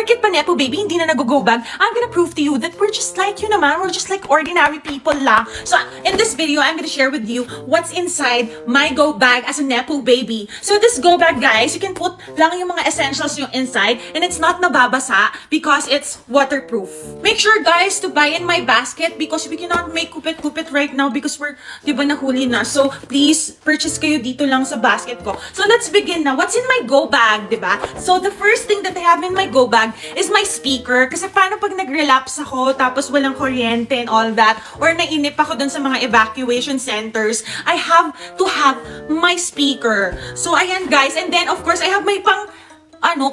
porket pa Nepo Baby hindi na nag-go bag, I'm gonna prove to you that we're just like you naman. We're just like ordinary people lang. So, in this video, I'm gonna share with you what's inside my go bag as a Nepo Baby. So, this go bag, guys, you can put lang yung mga essentials yung inside and it's not nababasa because it's waterproof. Make sure, guys, to buy in my basket because we cannot make kupit-kupit right now because we're, di ba, nahuli na. So, please, purchase kayo dito lang sa basket ko. So, let's begin na. What's in my go bag, di ba? So, the first thing that I have in my go bag is my speaker. Kasi paano pag nag-relapse ako, tapos walang kuryente and all that, or nainip ako dun sa mga evacuation centers, I have to have my speaker. So, ayan guys. And then, of course, I have my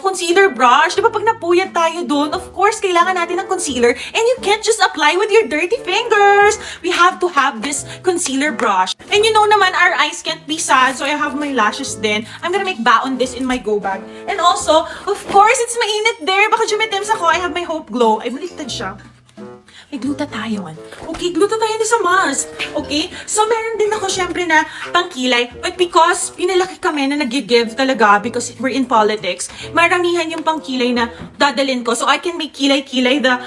concealer brush. Di ba pag napuyat tayo doon, of course, kailangan natin ng concealer. And you can't just apply with your dirty fingers. We have to have this concealer brush. And you know naman, our eyes can't be sad. So I have my lashes then. I'm gonna make baon this in my go bag. And also, of course, it's mainit there. Baka jumitems ako. I have my Hope Glow. Ay, baliktad siya. May glutathione. Okay, glutathione is a must. Okay? So, meron din ako syempre na pangkilay. But because pinalaki kami na nag-give talaga because we're in politics, maramihan yung pangkilay na dadalhin ko. So, I can make kilay-kilay the,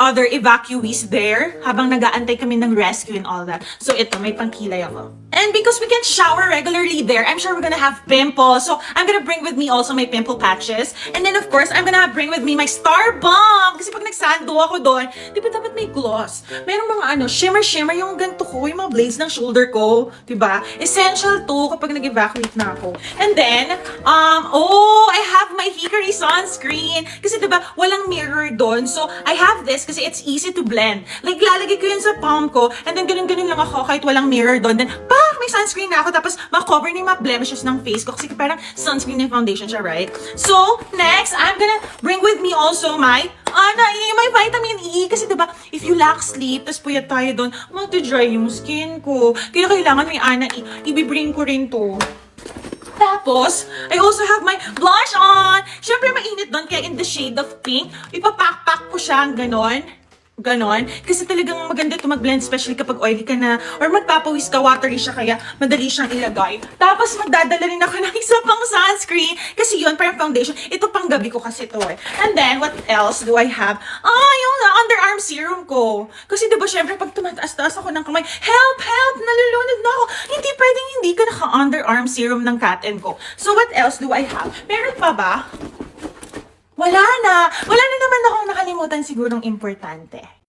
other evacuees there habang nag-aantay kami ng rescue and all that. So, ito, may pangkilay ako. And because we can shower regularly there, I'm sure we're gonna have pimples. So, I'm gonna bring with me also my pimple patches. And then, of course, I'm gonna bring with me my Star Bomb. Kasi pag nagsando ako doon, di ba dapat may gloss? Merong mga shimmer-shimmer yung ganito ko, yung mga blades ng shoulder ko. Di ba? Essential to kapag nag-evacuate na ako. And then, I have my Hickory sunscreen. Kasi di ba, walang mirror doon. So, I have this kasi it's easy to blend. Like, lalagay ko yun sa palm ko, and then ganun-ganun lang ako kahit walang mirror doon. Then, may sunscreen na ako, tapos ma-cover na yung mga blemishes ng face ko kasi parang sunscreen and foundation siya, right? So, next, I'm gonna bring with me also my vitamin E. Kasi diba, if you lack sleep, tapos puyat tayo doon, mag-dry yung skin ko. Kaya kailangan may i-bring ko rin to. Tapos, I also have my blush on. Siyempre, mainit doon, kaya in the shade of pink, ipapak-pak ko siya, ganon. Kasi talagang maganda ito mag-blend, especially kapag oily ka na, or magpapawis ka, watery siya, kaya madali siyang ilagay. Tapos, magdadala rin ako ng isa pang sunscreen. Kasi yun, parang foundation. Ito pang gabi ko kasi ito eh. And then, what else do I have? Yung underarm serum ko. Kasi diba, syempre, pag tumataas-taas ako ng kamay, help! Nalulunod na ako. Hindi pwedeng hindi ka naka-underarm serum ng Kat & Co. So, what else do I have? Meron pa ba? Wala na naman akong nakalimutan sigurong importante.